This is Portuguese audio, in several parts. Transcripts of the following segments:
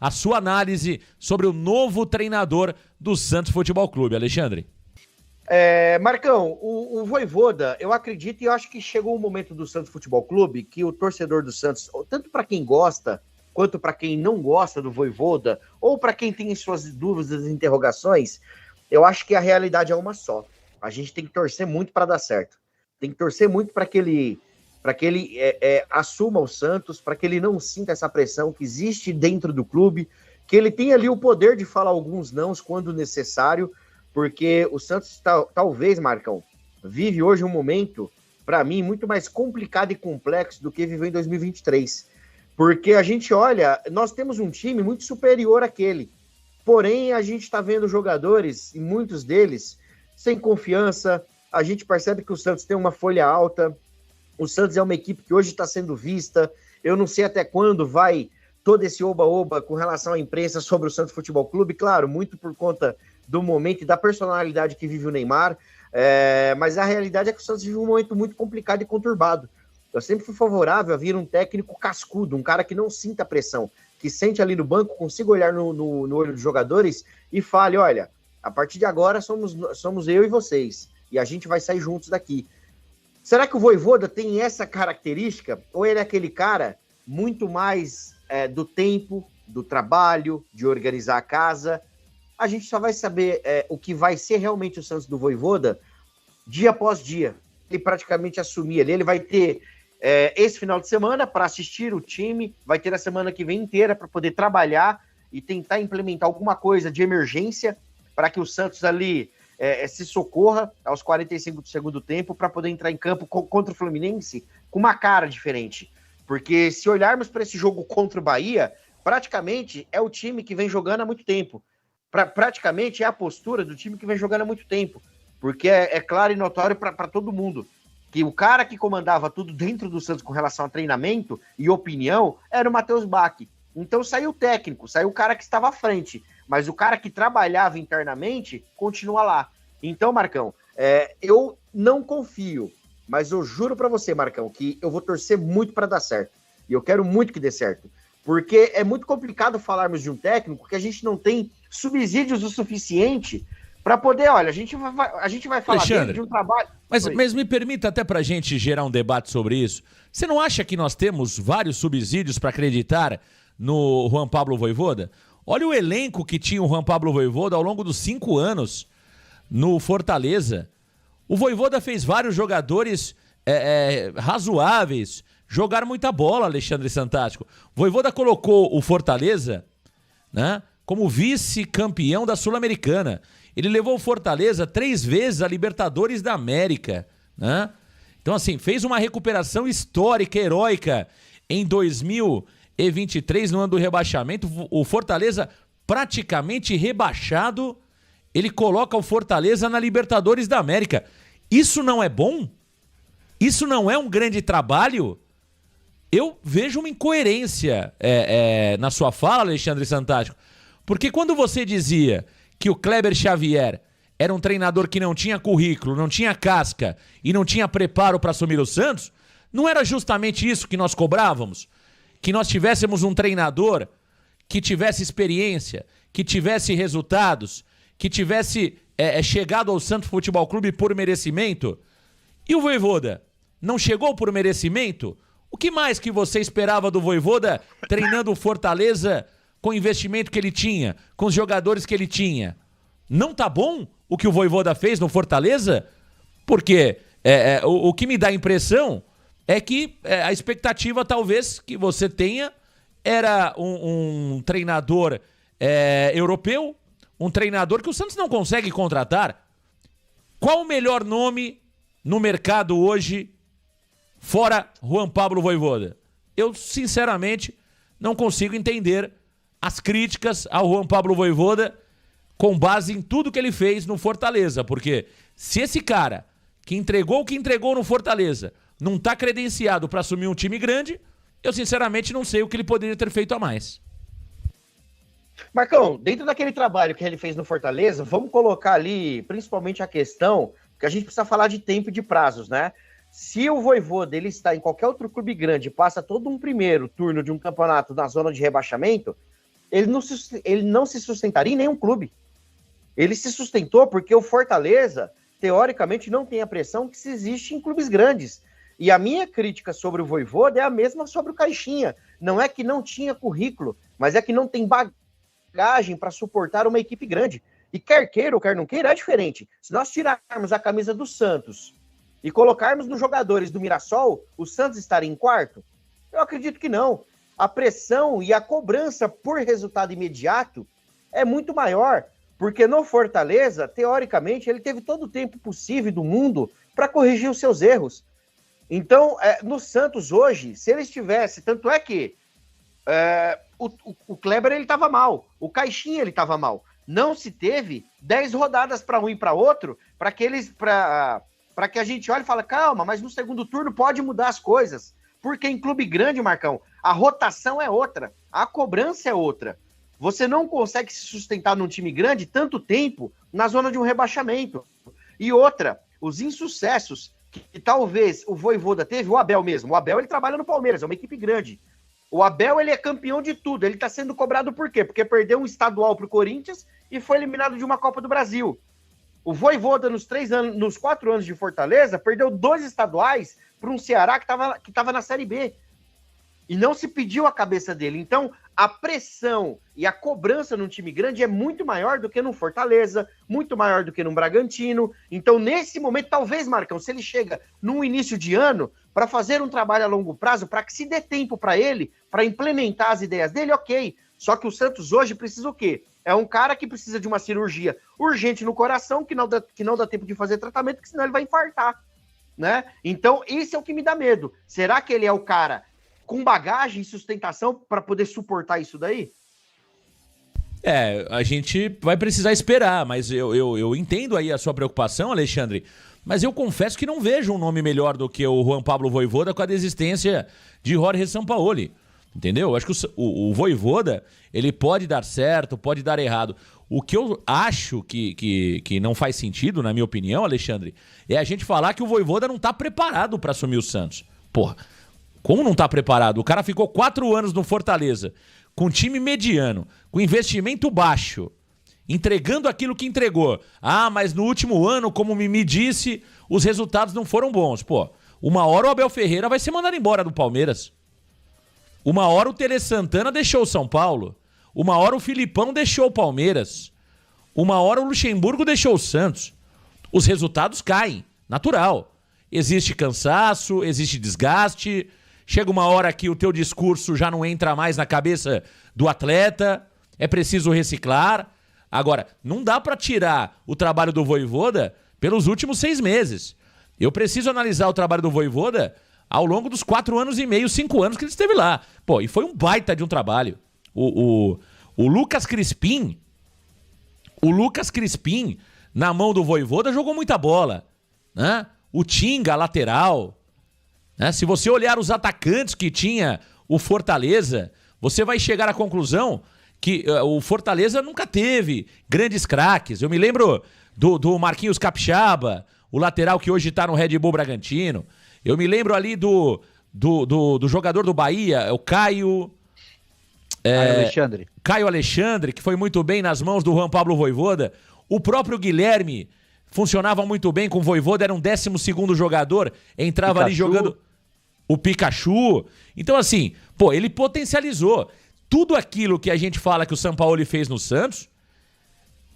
a sua análise sobre o novo treinador do Santos Futebol Clube. Alexandre. Marcão, o Vojvoda, eu acredito e eu acho que chegou o momento do Santos Futebol Clube que o torcedor do Santos, tanto para quem gosta, quanto para quem não gosta do Vojvoda, ou para quem tem suas dúvidas e interrogações, eu acho que a realidade é uma só. A gente tem que torcer muito para dar certo. Tem que torcer muito para que ele assuma o Santos, para que ele não sinta essa pressão que existe dentro do clube, que ele tenha ali o poder de falar alguns nãos quando necessário, porque o Santos talvez, Marcão, vive hoje um momento, para mim, muito mais complicado e complexo do que viveu em 2023. Porque a gente olha, nós temos um time muito superior àquele, porém a gente está vendo jogadores, e muitos deles, sem confiança. A gente percebe que o Santos tem uma folha alta, o Santos é uma equipe que hoje está sendo vista, eu não sei até quando vai todo esse oba-oba com relação à imprensa sobre o Santos Futebol Clube, claro, muito por conta do momento e da personalidade que vive o Neymar, mas a realidade é que o Santos vive um momento muito complicado e conturbado. Eu sempre fui favorável a vir um técnico cascudo, um cara que não sinta pressão, que sente ali no banco, consiga olhar no olho dos jogadores e fale, olha, a partir de agora somos eu e vocês, e a gente vai sair juntos daqui. Será que o Vojvoda tem essa característica? Ou ele é aquele cara muito mais do tempo, do trabalho, de organizar a casa? A gente só vai saber o que vai ser realmente o Santos do Vojvoda dia após dia. Ele praticamente assumir ali. Ele vai ter esse final de semana para assistir o time, vai ter a semana que vem inteira para poder trabalhar e tentar implementar alguma coisa de emergência para que o Santos ali se socorra aos 45 do segundo tempo para poder entrar em campo contra o Fluminense com uma cara diferente. Porque se olharmos para esse jogo contra o Bahia, praticamente é o time que vem jogando há muito tempo. Praticamente é a postura do time que vem jogando há muito tempo. Porque é claro e notório para todo mundo que o cara que comandava tudo dentro do Santos com relação a treinamento e opinião era o Matheus Bach. Então saiu o técnico, saiu o cara que estava à frente, mas o cara que trabalhava internamente continua lá. Então, Marcão, eu não confio, mas eu juro para você, Marcão, que eu vou torcer muito para dar certo. E eu quero muito que dê certo. Porque é muito complicado falarmos de um técnico que a gente não tem subsídios o suficiente para poder, olha, a gente vai falar Alexandre, de um trabalho... Mas me permita até para a gente gerar um debate sobre isso. Você não acha que nós temos vários subsídios para acreditar no Juan Pablo Vojvoda? Olha o elenco que tinha o Juan Pablo Vojvoda ao longo dos 5 anos no Fortaleza. O Vojvoda fez vários jogadores razoáveis, jogaram muita bola, Alexandre Santástico. O Vojvoda colocou o Fortaleza, né, como vice-campeão da Sul-Americana. Ele levou o Fortaleza 3 vezes a Libertadores da América, né? Então, assim, fez uma recuperação histórica, heróica em 2023, no ano do rebaixamento. O Fortaleza praticamente rebaixado, ele coloca o Fortaleza na Libertadores da América. Isso não é bom? Isso não é um grande trabalho? Eu vejo uma incoerência na sua fala, Alexandre Santástico, porque quando você dizia que o Kleber Xavier era um treinador que não tinha currículo, não tinha casca e não tinha preparo para assumir o Santos, não era justamente isso que nós cobrávamos? Que nós tivéssemos um treinador que tivesse experiência, que tivesse resultados, que tivesse chegado ao Santos Futebol Clube por merecimento? E o Vojvoda não chegou por merecimento? O que mais que você esperava do Vojvoda treinando o Fortaleza com o investimento que ele tinha, com os jogadores que ele tinha? Não tá bom o que o Vojvoda fez no Fortaleza? Porque o que me dá a impressão é que a expectativa talvez que você tenha era um treinador europeu, um treinador que o Santos não consegue contratar. Qual o melhor nome no mercado hoje, fora Juan Pablo Vojvoda? Eu, sinceramente, não consigo entender as críticas ao Juan Pablo Vojvoda com base em tudo que ele fez no Fortaleza. Porque se esse cara que entregou o que entregou no Fortaleza não está credenciado para assumir um time grande, eu, sinceramente, não sei o que ele poderia ter feito a mais. Marcão, dentro daquele trabalho que ele fez no Fortaleza, vamos colocar ali, principalmente a questão, que a gente precisa falar de tempo e de prazos, né? Se o Vojvoda, ele está em qualquer outro clube grande, passa todo um primeiro turno de um campeonato na zona de rebaixamento, ele não se sustentaria em nenhum clube. Ele se sustentou porque o Fortaleza, teoricamente, não tem a pressão que se existe em clubes grandes. E a minha crítica sobre o Vojvoda é a mesma sobre o Caixinha. Não é que não tinha currículo, mas é que não tem bagagem para suportar uma equipe grande. E quer queira ou quer não queira, é diferente. Se nós tirarmos a camisa do Santos e colocarmos nos jogadores do Mirassol, o Santos estaria em quarto? Eu acredito que não. A pressão e a cobrança por resultado imediato é muito maior, porque no Fortaleza, teoricamente, ele teve todo o tempo possível do mundo para corrigir os seus erros. Então, no Santos hoje, se ele estivesse, tanto é que o Kleber ele estava mal, o Caixinha ele estava mal. Não se teve 10 rodadas para um e para outro, para que a gente olhe e fale, calma, mas no segundo turno pode mudar as coisas. Porque em clube grande, Marcão, a rotação é outra, a cobrança é outra. Você não consegue se sustentar num time grande tanto tempo na zona de um rebaixamento. E outra, os insucessos que talvez o Vojvoda teve, o Abel mesmo. O Abel, ele trabalha no Palmeiras, é uma equipe grande. O Abel, ele é campeão de tudo. Ele está sendo cobrado por quê? Porque perdeu um estadual para o Corinthians e foi eliminado de uma Copa do Brasil. O Vojvoda, nos 4 anos de Fortaleza, perdeu 2 estaduais para um Ceará que estava na Série B. E não se pediu a cabeça dele. Então, a pressão e a cobrança num time grande é muito maior do que no Fortaleza, muito maior do que no Bragantino. Então, nesse momento, talvez, Marcão, se ele chega num início de ano para fazer um trabalho a longo prazo, para que se dê tempo para ele, para implementar as ideias dele, ok. Só que o Santos hoje precisa o quê? É um cara que precisa de uma cirurgia urgente no coração, que não dá tempo de fazer tratamento, porque senão ele vai infartar, né? Então, isso é o que me dá medo. Será que ele é o cara com bagagem e sustentação para poder suportar isso daí? A gente vai precisar esperar, mas eu entendo aí a sua preocupação, Alexandre, mas eu confesso que não vejo um nome melhor do que o Juan Pablo Vojvoda com a desistência de Jorge Sampaoli, entendeu? Eu acho que o Vojvoda, ele pode dar certo, pode dar errado. O que eu acho que não faz sentido, na minha opinião, Alexandre, é a gente falar que o Vojvoda não tá preparado para assumir o Santos. Porra, como não tá preparado? O cara ficou 4 anos no Fortaleza, com time mediano, com investimento baixo, entregando aquilo que entregou. Ah, mas no último ano, como o Mimi disse, os resultados não foram bons. Pô, uma hora o Abel Ferreira vai ser mandado embora do Palmeiras. Uma hora o Tele Santana deixou o São Paulo. Uma hora o Filipão deixou o Palmeiras. Uma hora o Luxemburgo deixou o Santos. Os resultados caem, natural. Existe cansaço, existe desgaste. Chega uma hora que o teu discurso já não entra mais na cabeça do atleta. É preciso reciclar. Agora, não dá para tirar o trabalho do Vojvoda pelos últimos 6 meses. Eu preciso analisar o trabalho do Vojvoda ao longo dos 4 anos e meio, 5 anos que ele esteve lá. Pô, e foi um baita de um trabalho. O Lucas Crispim, na mão do Vojvoda, jogou muita bola, né? O Tinga, lateral, né? Se você olhar os atacantes que tinha o Fortaleza, você vai chegar à conclusão que o Fortaleza nunca teve grandes craques. Eu me lembro do Marquinhos Capixaba, o lateral que hoje está no Red Bull Bragantino. Eu me lembro ali do jogador do Bahia, o Caio Alexandre, que foi muito bem nas mãos do Juan Pablo Vojvoda. O próprio Guilherme funcionava muito bem com o Vojvoda, era um 12º jogador, entrava Pikachu ali jogando o Pikachu. Então assim, pô, ele potencializou tudo aquilo que a gente fala que o Sampaoli fez no Santos.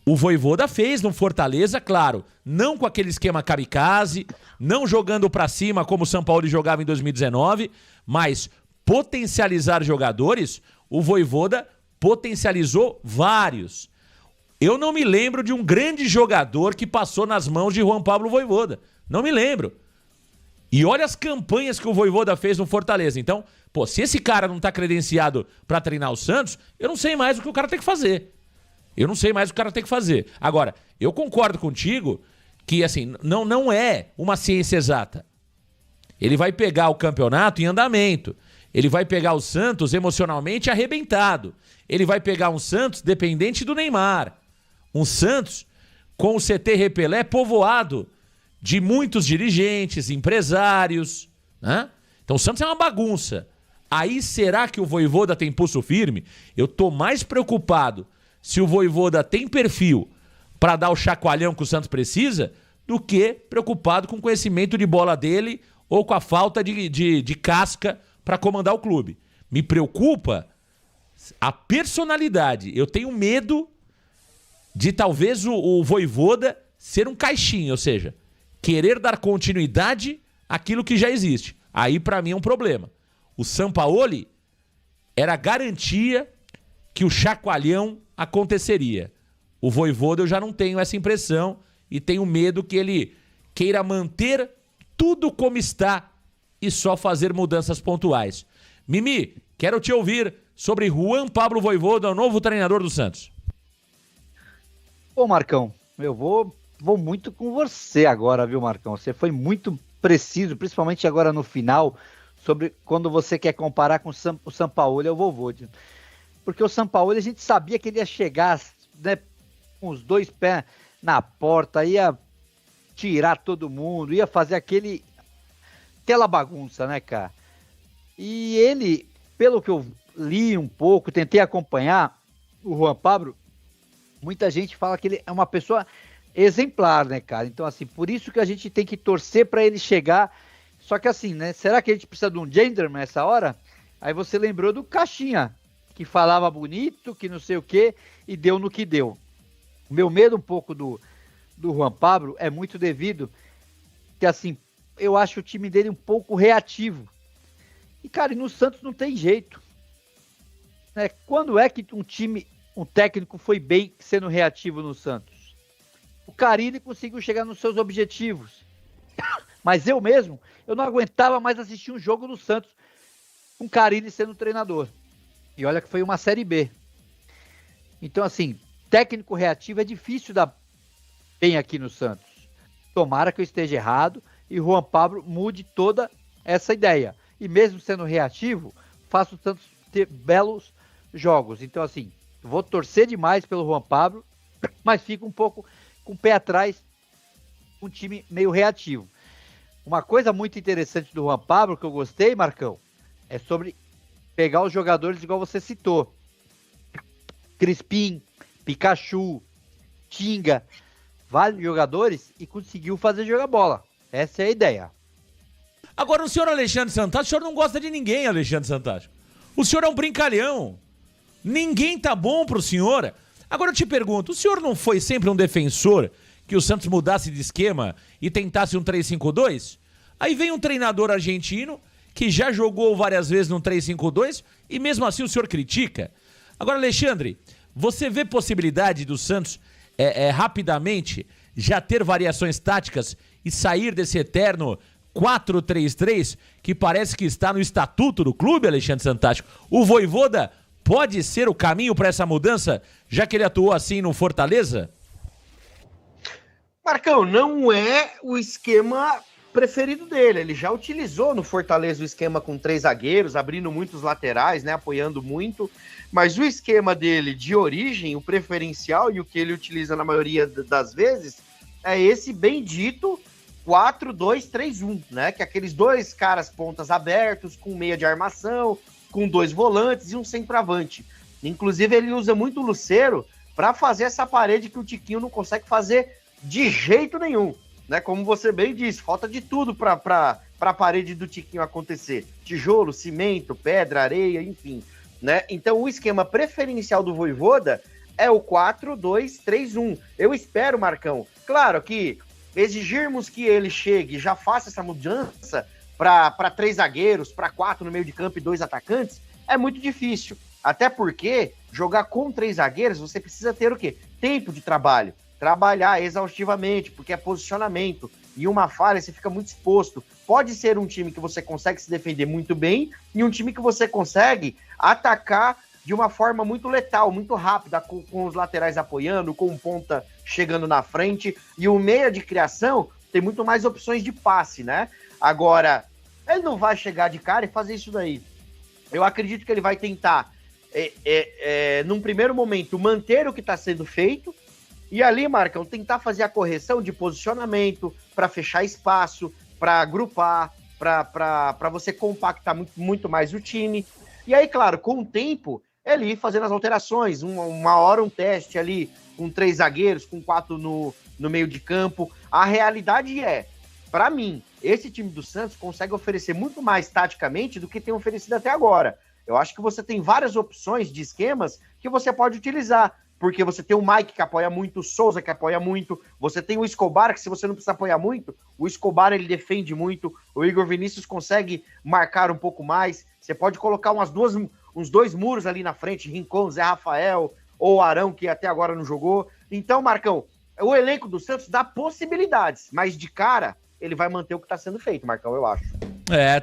O Vojvoda fez no Fortaleza, claro, não com aquele esquema kamikaze, não jogando pra cima como o Sampaoli jogava em 2019, mas potencializar jogadores, o Vojvoda potencializou vários. Eu não me lembro de um grande jogador que passou nas mãos de Juan Pablo Vojvoda. Não me lembro. E olha as campanhas que o Vojvoda fez no Fortaleza. Então, pô, se esse cara não tá credenciado pra treinar o Santos, eu não sei mais o que o cara tem que fazer. Agora, eu concordo contigo que, assim, não é uma ciência exata. Ele vai pegar o campeonato em andamento. Ele vai pegar o Santos emocionalmente arrebentado. Ele vai pegar um Santos dependente do Neymar. Um Santos com o CT Repelé povoado de muitos dirigentes, empresários, né? Então o Santos é uma bagunça. Aí será que o Vojvoda tem pulso firme? Eu tô mais preocupado se o Vojvoda tem perfil para dar o chacoalhão que o Santos precisa do que preocupado com o conhecimento de bola dele ou com a falta de casca para comandar o clube. Me preocupa a personalidade. Eu tenho medo de talvez o Vojvoda ser um caixinha, ou seja, querer dar continuidade àquilo que já existe. Aí para mim é um problema. O Sampaoli era garantia que o chacoalhão aconteceria. O Vojvoda eu já não tenho essa impressão e tenho medo que ele queira manter tudo como está e só fazer mudanças pontuais. Mimi, quero te ouvir sobre Juan Pablo Vojvoda, o novo treinador do Santos. Ô Marcão, eu vou muito com você agora, viu, Marcão? Você foi muito preciso, principalmente agora no final, sobre quando você quer comparar com o Sampaoli ao Vojvoda. Porque o Sampaoli a gente sabia que ele ia chegar, né, com os dois pés na porta, ia tirar todo mundo, ia fazer aquela bagunça, né, cara? E ele, pelo que eu li um pouco, tentei acompanhar o Juan Pablo, muita gente fala que ele é uma pessoa exemplar, né, cara? Então, assim, por isso que a gente tem que torcer para ele chegar. Só que assim, né, será que a gente precisa de um gentleman nessa hora? Aí você lembrou do Caixinha, que falava bonito, que não sei o quê, e deu no que deu. O meu medo um pouco do Juan Pablo é muito devido que, assim, eu acho o time dele um pouco reativo. E, cara, e no Santos não tem jeito. Né? Quando é que um técnico foi bem sendo reativo no Santos? O Carille conseguiu chegar nos seus objetivos. Mas eu mesmo, eu não aguentava mais assistir um jogo no Santos com o Carille sendo treinador. E olha que foi uma Série B. Então, assim, técnico reativo é difícil dar bem aqui no Santos. Tomara que eu esteja errado e o Juan Pablo mude toda essa ideia. E mesmo sendo reativo, faça o Santos ter belos jogos. Então, assim, vou torcer demais pelo Juan Pablo, mas fico um pouco com o pé atrás, um time meio reativo. Uma coisa muito interessante do Juan Pablo, que eu gostei, Marcão, é sobre pegar os jogadores igual você citou. Crispim, Pikachu, Tinga, vários jogadores e conseguiu fazer jogar bola. Essa é a ideia. Agora, o senhor Alexandre Santástico, o senhor não gosta de ninguém, Alexandre Santástico. O senhor é um brincalhão. Ninguém tá bom pro senhor. Agora eu te pergunto, o senhor não foi sempre um defensor que o Santos mudasse de esquema e tentasse um 3-5-2? Aí vem um treinador argentino que já jogou várias vezes no 3-5-2 e mesmo assim o senhor critica. Agora, Alexandre, você vê possibilidade do Santos rapidamente já ter variações táticas e sair desse eterno 4-3-3 que parece que está no estatuto do clube, Alexandre Santástico? O Vojvoda pode ser o caminho para essa mudança, já que ele atuou assim no Fortaleza? Marcão, não é o esquema preferido dele. Ele já utilizou no Fortaleza o esquema com 3 zagueiros, abrindo muitos laterais, né, apoiando muito. Mas o esquema dele de origem, o preferencial e o que ele utiliza na maioria das vezes, é esse bendito 4-2-3-1, né? Que é aqueles 2 caras pontas abertos, com meia de armação, com 2 volantes e um centroavante. Inclusive, ele usa muito o Lucero para fazer essa parede que o Tiquinho não consegue fazer de jeito nenhum, né? Como você bem disse, falta de tudo para a parede do Tiquinho acontecer. Tijolo, cimento, pedra, areia, enfim, né? Então, o esquema preferencial do Vojvoda é o 4-2-3-1. Eu espero, Marcão, claro que exigirmos que ele chegue e já faça essa mudança para 3 zagueiros, para 4 no meio de campo e 2 atacantes, é muito difícil. Até porque jogar com 3 zagueiros, você precisa ter o quê? Tempo de trabalho. Trabalhar exaustivamente, porque é posicionamento. E uma falha, você fica muito exposto. Pode ser um time que você consegue se defender muito bem e um time que você consegue atacar de uma forma muito letal, muito rápida, com os laterais apoiando, com o ponta chegando na frente. E o meia de criação tem muito mais opções de passe, né? Agora, ele não vai chegar de cara e fazer isso daí. Eu acredito que ele vai tentar, num primeiro momento, manter o que está sendo feito. E ali, Marcão, tentar fazer a correção de posicionamento para fechar espaço, para agrupar, para você compactar muito mais o time. E aí, claro, com o tempo, ele ir fazendo as alterações, uma hora um teste ali com 3 zagueiros, com 4 no meio de campo. A realidade é, para mim, esse time do Santos consegue oferecer muito mais taticamente do que tem oferecido até agora. Eu acho que você tem várias opções de esquemas que você pode utilizar, porque você tem o Mike que apoia muito, o Souza que apoia muito, você tem o Escobar que se você não precisa apoiar muito, o Escobar ele defende muito, o Igor Vinícius consegue marcar um pouco mais, você pode colocar uns 2 muros ali na frente, Rincon, Zé Rafael ou Arão que até agora não jogou. Então, Marcão, o elenco do Santos dá possibilidades, mas de cara ele vai manter o que está sendo feito, Marcão, eu acho.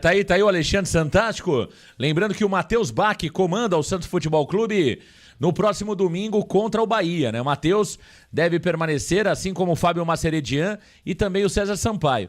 Tá aí o Alexandre Santástico. Lembrando que o Matheus Bach comanda o Santos Futebol Clube no próximo domingo contra o Bahia, né? O Matheus deve permanecer, assim como o Fábio Maceredian e também o César Sampaio.